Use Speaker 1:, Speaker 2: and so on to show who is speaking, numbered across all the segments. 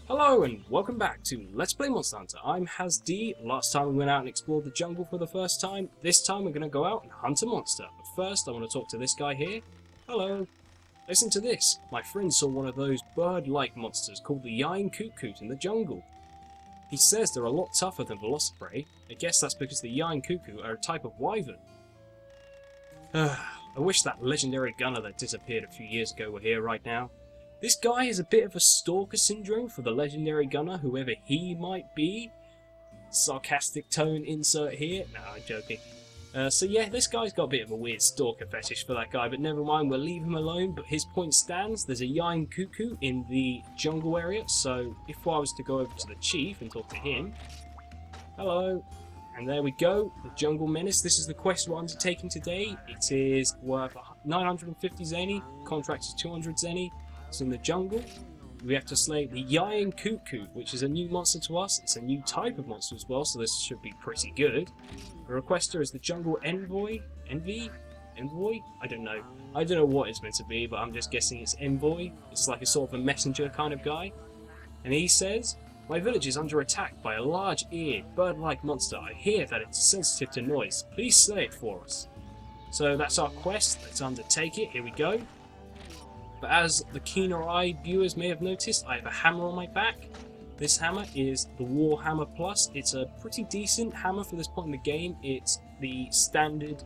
Speaker 1: Hello and welcome back to Let's Play Monster Hunter. I'm HazzD. Last time we went out and explored the jungle for the first time. This time we're going to go out and hunt a monster. But first I want to talk to this guy here. Hello. Listen to this. My friend saw one of those bird-like monsters called the Yian Kut-Ku in the jungle. He says they're a lot tougher than Velociprey. I guess that's because the Yian Kut-Ku are a type of wyvern. I wish that legendary gunner that disappeared a few years ago were here right now. This guy has a bit of a stalker syndrome for the legendary gunner, whoever he might be. Sarcastic tone insert here. No, I'm joking. So yeah, this guy's got a bit of a weird stalker fetish for that guy, but never mind, we'll leave him alone. But his point stands, there's a Yian Kut-Ku in the jungle area, so if I was to go over to the chief and talk to him... Hello. And there we go, the Jungle Menace. This is the quest we're undertaking today. It is worth 950 zeni, contract is 200 zeni. It's in the jungle. We have to slay the Yian Kut-Ku, which is a new monster to us. It's a new type of monster as well, so this should be pretty good. The requester is the Jungle Envoy? Envoy? I don't know. I don't know what it's meant to be, but I'm just guessing it's Envoy. It's like a sort of a messenger kind of guy. And he says, "My village is under attack by a large-eared, bird-like monster. I hear that it's sensitive to noise. Please slay it for us." So that's our quest. Let's undertake it. Here we go. But as the keener-eyed viewers may have noticed, I have a hammer on my back. This hammer is the War Hammer Plus. It's a pretty decent hammer for this point in the game. It's the standard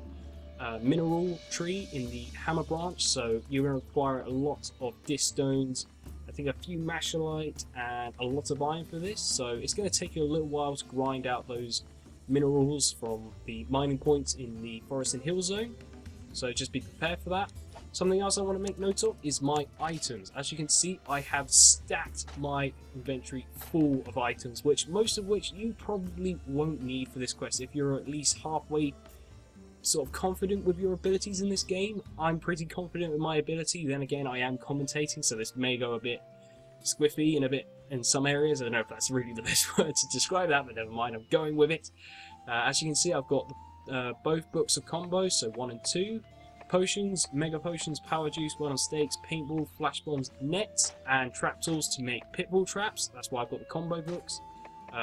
Speaker 1: mineral tree in the hammer branch, so you're going to require a lot of disc stones, I think a few mashalite, and a lot of iron for this. So it's going to take you a little while to grind out those minerals from the mining points in the Forest and Hill Zone. So just be prepared for that. Something else I want to make note of is my items. As you can see, I have stacked my inventory full of items, most of which you probably won't need for this quest. If you're at least halfway sort of confident with your abilities in this game, I'm pretty confident with my ability. Then again, I am commentating, so this may go a bit squiffy and a bit in some areas. I don't know if that's really the best word to describe that, but never mind, I'm going with it. As you can see, I've got both books of combos, so 1 and 2. Potions, mega potions, power juice, word on stakes, paintball, flash bombs, nets, and trap tools to make pitbull traps. That's why I've got the combo books.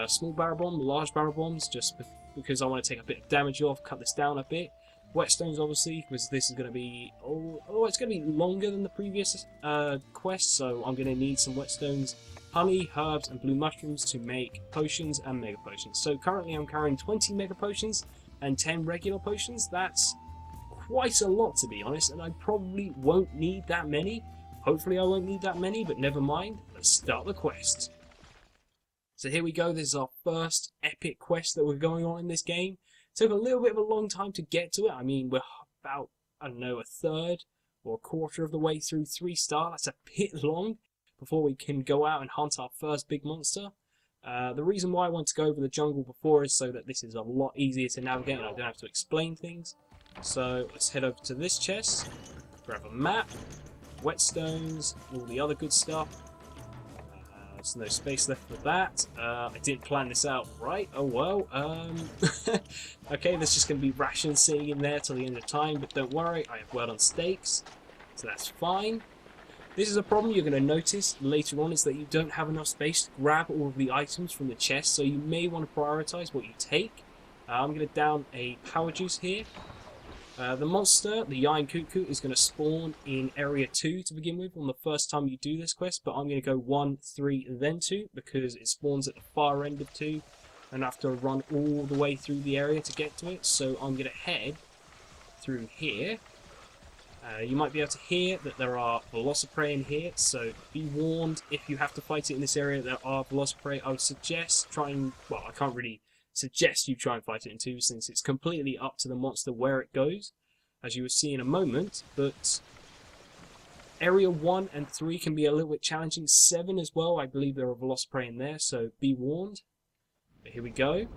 Speaker 1: Small barrel bomb, large barrel bombs, just because I want to take a bit of damage off, cut this down a bit. Whetstones, obviously, because this is going to be it's going to be longer than the previous quest, so I'm going to need some whetstones, honey, herbs, and blue mushrooms to make potions and mega potions. So currently I'm carrying 20 mega potions and 10 regular potions. That's quite a lot, to be honest, and I probably won't need that many. Hopefully I won't need that many, but never mind. Let's start the quest. So here we go. This is our first epic quest that we're going on in this game. It took a little bit of a long time to get to it. I mean, we're about, I don't know, a third or a quarter of the way through 3-star. That's a bit long before we can go out and hunt our first big monster. The reason why I want to go over the jungle before is so that this is a lot easier to navigate and I don't have to explain things. So let's head over to this chest, grab a map, whetstones, all the other good stuff. There's no space left for that. I didn't plan this out right. Oh well. Okay, there's just going to be rations sitting in there till the end of time, but don't worry, I have word on stakes, so that's fine. This is a problem you're going to notice later on, is that you don't have enough space to grab all of the items from the chest, so you may want to prioritize what you take. I'm going to down a power juice here. The monster, the Yian Kut-Ku, is going to spawn in Area 2 to begin with on the first time you do this quest, but I'm going to go 1, 3, then 2, because it spawns at the far end of 2, and I have to run all the way through the area to get to it, so I'm going to head through here. You might be able to hear that there are Velociprey in here, so be warned if you have to fight it in this area. There are Velociprey. I would suggest well, I can't really suggest you try and fight it in 2, since it's completely up to the monster where it goes, as you will see in a moment. But area 1 and 3 can be a little bit challenging. 7 as well, I believe there are Velociprey in there, so be warned. But here we go.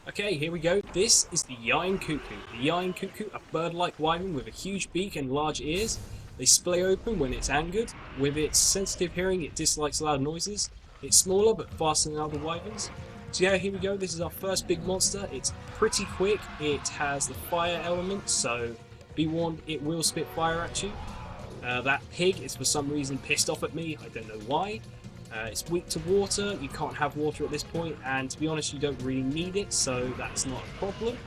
Speaker 1: Okay, here we go. This is the Yian Kut-Ku. The Yian Kut-Ku, a bird-like wyvern with a huge beak and large ears. They splay open when it's angered. With its sensitive hearing, it dislikes loud noises. It's smaller but faster than other wyverns. So yeah, here we go. This is our first big monster. It's pretty quick. It has the fire element, so be warned, it will spit fire at you. That pig is for some reason pissed off at me. I don't know why. It's weak to water. You can't have water at this point, and to be honest, you don't really need it, so that's not a problem.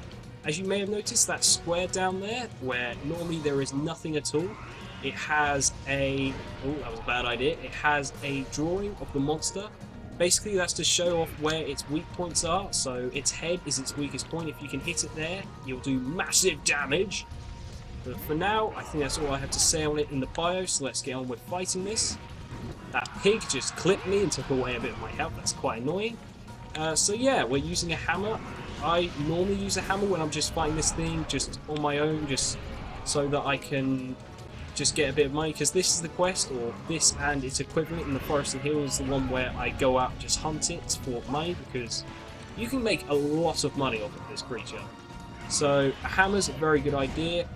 Speaker 1: As you may have noticed, that square down there, where normally there is nothing at all, it has a... oh, that was a bad idea. It has a drawing of the monster. Basically, that's to show off where its weak points are. So its head is its weakest point. If you can hit it there, you'll do massive damage. But for now, I think that's all I have to say on it in the bio, so let's get on with fighting this. That pig just clipped me and took away a bit of my health. That's quite annoying. So yeah, we're using a hammer. I normally use a hammer when I'm just fighting this thing just on my own, just so that I can just get a bit of money, because this is the quest, or this and its equivalent in the Forest and Hill is the one where I go out and just hunt it for money, because you can make a lot of money off of this creature. So a hammer's a very good idea.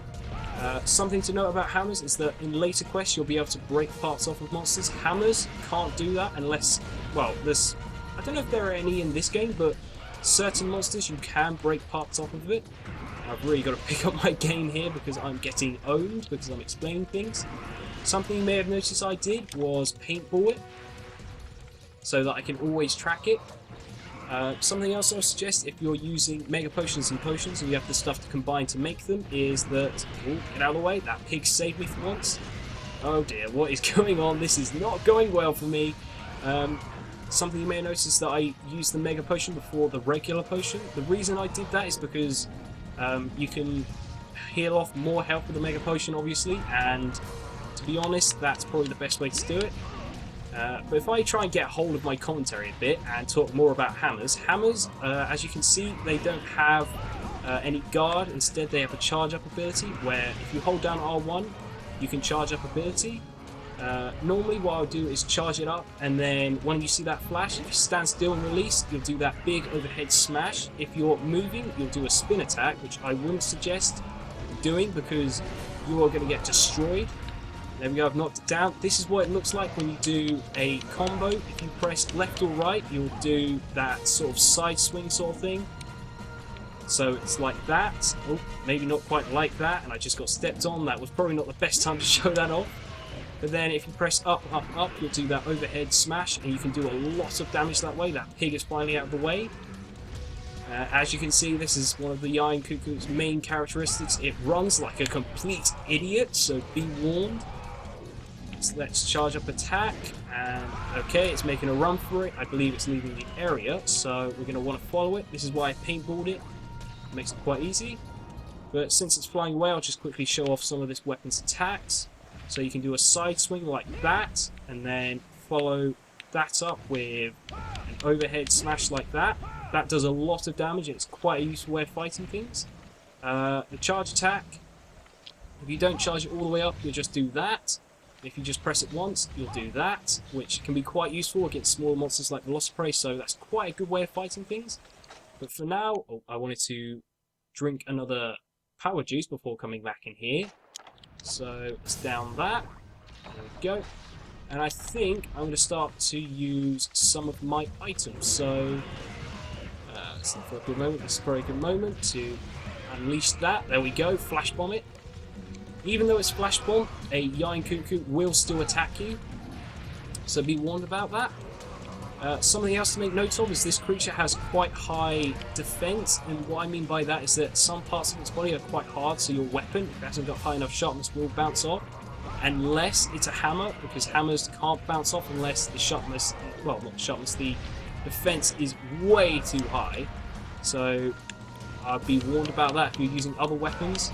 Speaker 1: Something to note about hammers is that in later quests you'll be able to break parts off of monsters. Hammers can't do that unless, well, I don't know if there are any in this game, but certain monsters you can break parts off of it. I've really got to pick up my game here because I'm getting owned because I'm explaining things. Something you may have noticed I did was paintball it so that I can always track it. Something else I'll suggest if you're using mega potions and potions and you have the stuff to combine to make them is that... oh, get out of the way, that pig saved me for once. Oh dear, what is going on? This is not going well for me. Something you may have noticed is that I used the mega potion before the regular potion. The reason I did that is because you can heal off more health with the mega potion, obviously, and to be honest, that's probably the best way to do it. But if I try and get a hold of my commentary a bit and talk more about hammers, as you can see, they don't have any guard. Instead, they have a charge up ability where if you hold down R1, you can charge up ability. Normally what I'll do is charge it up, and then when you see that flash, if you stand still and release, you'll do that big overhead smash. If you're moving, you'll do a spin attack, which I wouldn't suggest doing because you are going to get destroyed. There we go, I've knocked it down. This is what it looks like when you do a combo. If you press left or right, you'll do that sort of side swing sort of thing. So it's like that. Oh, maybe not quite like that, and I just got stepped on. That was probably not the best time to show that off. But then if you press up, up, up, you'll do that overhead smash, and you can do a lot of damage that way. That pig is finally out of the way. As you can see, this is one of the Yian Kut-Ku's main characteristics. It runs like a complete idiot, so be warned. So let's charge up attack, and okay, it's making a run for it. I believe it's leaving the area, so we're going to want to follow it. This is why I paintballed it. It makes it quite easy. But since it's flying away, I'll just quickly show off some of this weapon's attacks. So you can do a side swing like that, and then follow that up with an overhead smash like that. That does a lot of damage, and it's quite a useful way of fighting things. The charge attack, if you don't charge it all the way up, you'll just do that. If you just press it once, you'll do that, which can be quite useful against smaller monsters like Velociprey, so that's quite a good way of fighting things. But for now, I wanted to drink another power juice before coming back in here. So it's down that. There we go. And I think I'm going to start to use some of my items. So let's look for a good moment. This is probably a good moment to unleash that. There we go. Flash bomb it. Even though it's flash bomb, a Yian Kut-Ku will still attack you. So be warned about that. Something else to make note of is this creature has quite high defense, and what I mean by that is that some parts of its body are quite hard, so your weapon, if it hasn't got high enough sharpness, will bounce off. Unless it's a hammer, because hammers can't bounce off unless the sharpness, well, not the sharpness, the defense is way too high. So I'd be warned about that if you're using other weapons.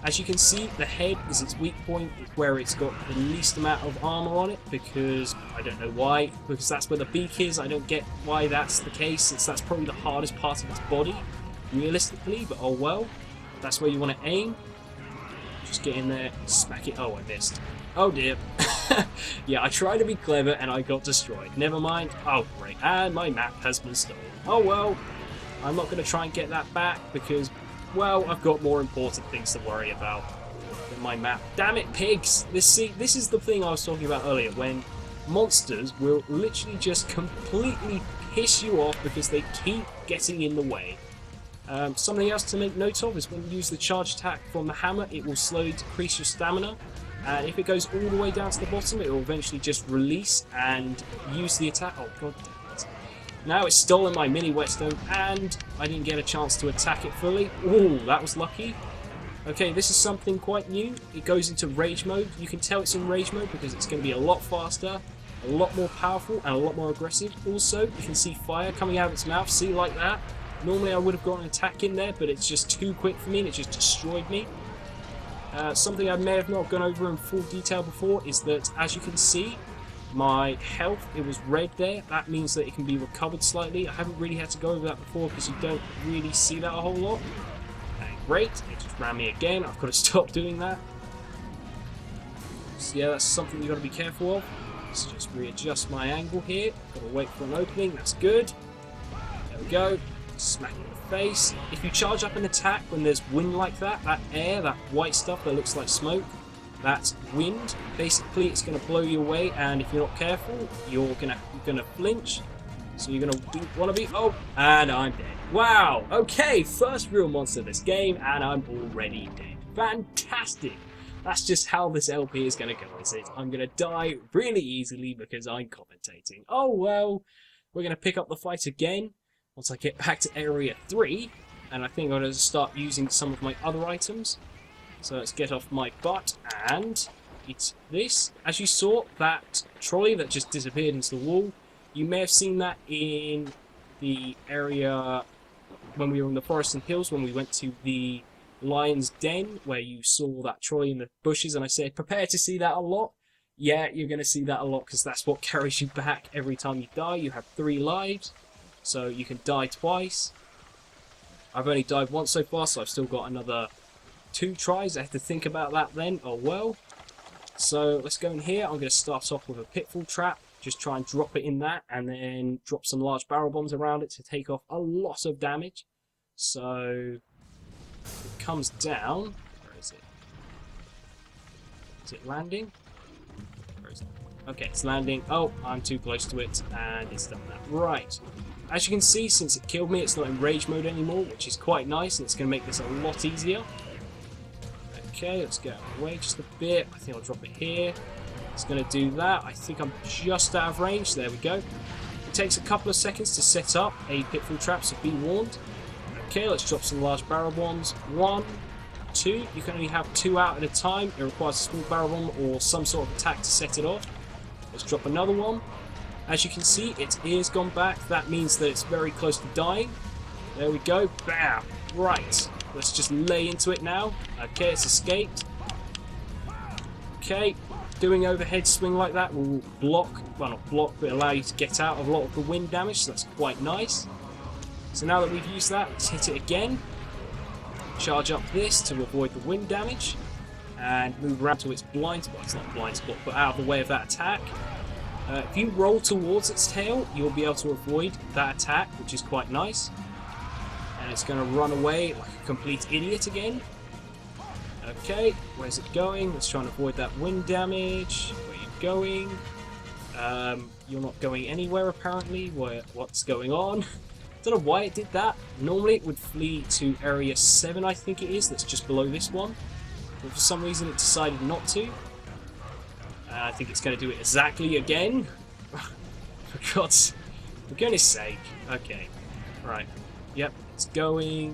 Speaker 1: As you can see, the head is its weak point. It's where it's got the least amount of armor on it, because I don't know why, because that's where the beak is. I don't get why that's the case, since that's probably the hardest part of its body, realistically, but oh well. That's where you want to aim. Just get in there, smack it. Oh, I missed. Oh dear. Yeah, I tried to be clever and I got destroyed. Never mind. Oh great, and my map has been stolen. Oh well, I'm not going to try and get that back because, well, I've got more important things to worry about. But my map. Damn it, pigs! This is the thing I was talking about earlier, when monsters will literally just completely piss you off because they keep getting in the way. Something else to make note of is when you use the charge attack from the hammer, it will slowly decrease your stamina. And if it goes all the way down to the bottom, it will eventually just release and use the attack. Oh, god damn it. Now it's stolen my mini whetstone, and I didn't get a chance to attack it fully. Ooh, that was lucky. Okay, this is something quite new. It goes into rage mode. You can tell it's in rage mode because it's going to be a lot faster, a lot more powerful, and a lot more aggressive. Also, you can see fire coming out of its mouth. See, like that? Normally I would have got an attack in there, but it's just too quick for me and it just destroyed me. Something I may have not gone over in full detail before is that, as you can see, my health, it was red there. That means that it can be recovered slightly. I haven't really had to go over that before because you don't really see that a whole lot. Great, it just ran me again. I've got to stop doing that. So yeah, that's something you've got to be careful of. Let's just readjust my angle here. Got to wait for an opening, that's good. There we go. Smack it in the face. If you charge up an attack when there's wind like that, that air, that white stuff that looks like smoke, that's wind. Basically, it's going to blow you away, and if you're not careful, you're gonna flinch. So you're gonna wanna be. Oh, and I'm dead. Wow. Okay, first real monster of this game, and I'm already dead. Fantastic. That's just how this LP is going to go, is it? I'm going to die really easily because I'm commentating. Oh well, we're going to pick up the fight again once I get back to Area 3, and I think I'm going to start using some of my other items. So let's get off my butt, and it's this. As you saw, that trolley that just disappeared into the wall, you may have seen that in the area when we were in the Forest and Hills, when we went to the Lion's Den, where you saw that trolley in the bushes, and I said, prepare to see that a lot. Yeah, you're going to see that a lot, because that's what carries you back every time you die. You have 3 lives, so you can die twice. I've only died once so far, so I've still got another 2 tries. I have to think about that then. Oh well. So let's go in here. I'm going to start off with a pitfall trap. Just try and drop it in that, and then drop some large barrel bombs around it to take off a lot of damage. So it comes down. Where is it? Is it landing? Where is it? Okay, it's landing. Oh, I'm too close to it, and it's done that. Right. As you can see, since it killed me, it's not in rage mode anymore, which is quite nice, and it's going to make this a lot easier. Okay, let's get out of the way just a bit. I think I'll drop it here. It's going to do that. I think I'm just out of range. There we go. It takes a couple of seconds to set up a pitfall trap, so be warned. Okay, let's drop some large barrel bombs. 1, 2. You can only have 2 out at a time. It requires a small barrel bomb or some sort of attack to set it off. Let's drop another one. As you can see, its ear's gone back. That means that it's very close to dying. There we go. Bam! Right. Let's just lay into it now. Okay, it's escaped. Okay. Doing overhead swing like that will block, well not block, but allow you to get out of a lot of the wind damage, so that's quite nice. So now that we've used that, let's hit it again. Charge up this to avoid the wind damage, and move around to its blind spot. It's not blind spot, but out of the way of that attack. If you roll towards its tail, you'll be able to avoid that attack, which is quite nice. And it's going to run away like a complete idiot again. Okay, where's it going? Let's try and avoid that wind damage. Where are you going? You're not going anywhere apparently. What's going on? Don't know why it did that. Normally it would flee to Area 7, I think it is, that's just below this one. But for some reason it decided not to. I think it's going to do it exactly again. For goodness sake. Okay, right. Yep, it's going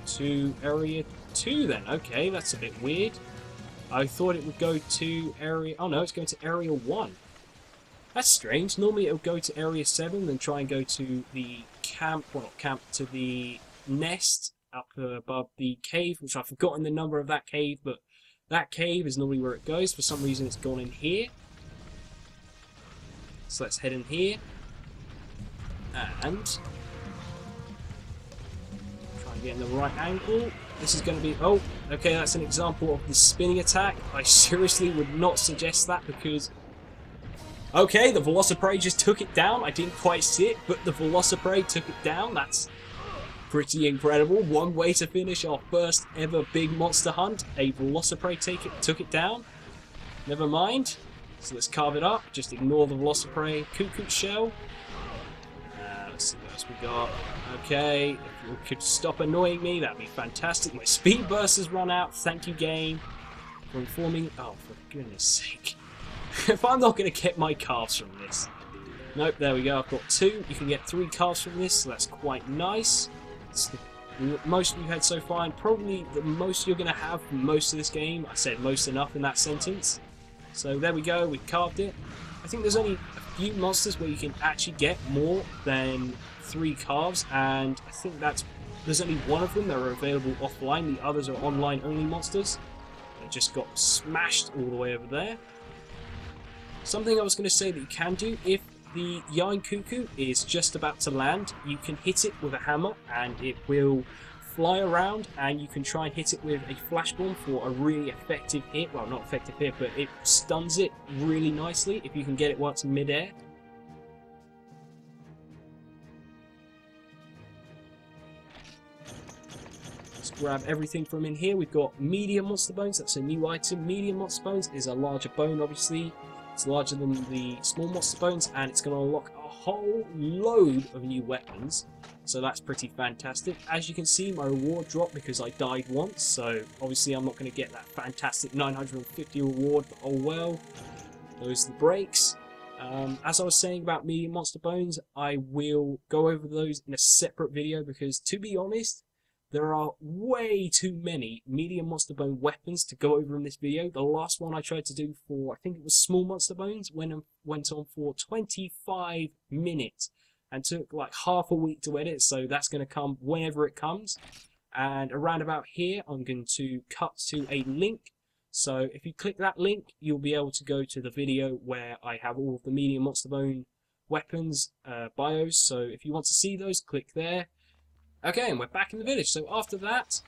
Speaker 1: to Area 2 then. Okay, that's a bit weird. I thought it would go to Area... Oh no, it's going to Area 1. That's strange. Normally it would go to Area 7, then try and go to the camp... Well, not camp, to the nest up above the cave, which I've forgotten the number of that cave, but that cave is normally where it goes. For some reason it's gone in here. So let's head in here. And... try and get in the right angle. This is going to be... Oh, okay, that's an example of the spinning attack. I seriously would not suggest that because... Okay, the Velociprey just took it down. I didn't quite see it, but the Velociprey took it down. That's Pretty incredible. One way to finish our first ever big monster hunt. A Velociprey took it down. Never mind. So let's carve it up. Just ignore the Velociprey Kut-Ku shell. Let's see what else we got. Okay, if you could stop annoying me, that'd be fantastic. My speed burst has run out. Thank you, game, for informing. Oh, for goodness sake. If I'm not going to get my calves from this. Nope, there we go. I've got 2. You can get 3 calves from this, so that's quite nice. It's the most we've had so far, and probably the most you're going to have for most of this game. I said most enough in that sentence. So there we go, we carved it. I think there's only a few monsters where you can actually get more than 3 calves, and I think there's only one of them that are available offline. The others are online only monsters. They just got smashed all the way over there. Something I was going to say that you can do, if the Yian Kut-Ku is just about to land, you can hit it with a hammer and it will fly around, and you can try and hit it with a flash bomb for a really effective hit. Well, not effective hit, but it stuns it really nicely if you can get it while it's in midair. Let's grab everything from in here. We've got medium monster bones. That's a new item. Medium monster bones is a larger bone, obviously. It's larger than the small monster bones, and it's going to unlock a whole load of new weapons. So that's pretty fantastic. As you can see, my reward dropped because I died once, so obviously I'm not going to get that fantastic 950 reward, but oh well. Those are the breaks. As I was saying about medium monster bones, I will go over those in a separate video because, to be honest, there are way too many medium monster bone weapons to go over in this video. The last one I tried to do for, I think it was small monster bones, went on for 25 minutes and took like half a week to edit, so that's going to come whenever it comes. And around about here, I'm going to cut to a link. So if you click that link, you'll be able to go to the video where I have all of the medium monster bone weapons bios. So if you want to see those, click there. Okay, and we're back in the village. So after that,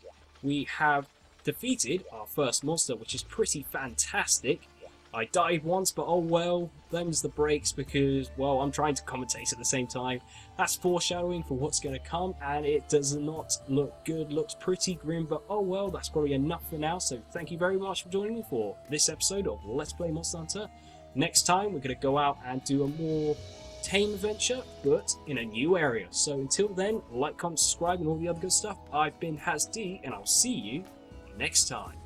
Speaker 1: we have defeated our first monster, which is pretty fantastic. I died once, but oh well, them's the breaks because, well, I'm trying to commentate at the same time. That's foreshadowing for what's going to come, and it does not look good. Looks pretty grim, but oh well, that's probably enough for now. So thank you very much for joining me for this episode of Let's Play Monster Hunter. Next time, we're going to go out and do a more tame adventure, but in a new area. So until then, like, comment, subscribe, and all the other good stuff. I've been HazzD, and I'll see you next time.